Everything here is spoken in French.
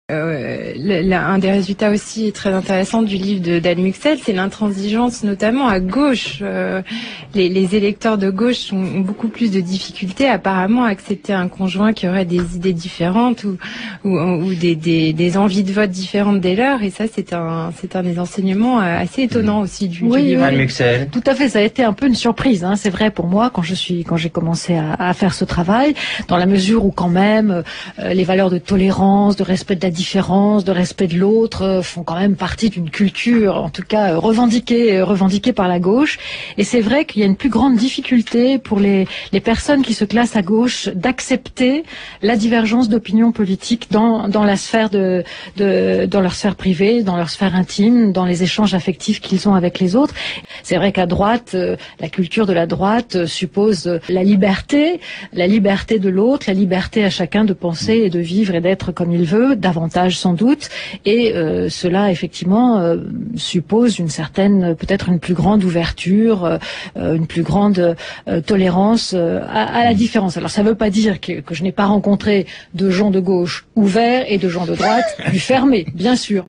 Un des résultats aussi très intéressants du livre d'Anne Muxel, c'est l'intransigeance, notamment à gauche. Les électeurs de gauche ont beaucoup plus de difficultés apparemment à accepter un conjoint qui aurait des idées différentes ou des envies de vote différentes des leurs. Et ça, c'est un des enseignements assez étonnants aussi du livre. Anne Muxel. Tout à fait, ça a été un peu une surprise. C'est vrai pour moi quand j'ai commencé à faire ce travail, dans la mesure où quand même les valeurs de tolérance, de respect de la différence, de respect de l'autre font quand même partie d'une culture, en tout cas revendiquée par la gauche. Et c'est vrai qu'il y a une plus grande difficulté pour les personnes qui se classent à gauche d'accepter la divergence d'opinion politique dans la sphère dans leur sphère privée, dans leur sphère intime, dans les échanges affectifs qu'ils ont avec les autres. C'est vrai qu'à droite, la culture de la droite suppose la liberté de l'autre, la liberté à chacun de penser et de vivre et d'être comme il veut, davantage sans doute, et cela effectivement suppose peut-être une plus grande ouverture, une plus grande tolérance à la différence. Alors ça ne veut pas dire que je n'ai pas rencontré de gens de gauche ouverts et de gens de droite plus fermés, bien sûr.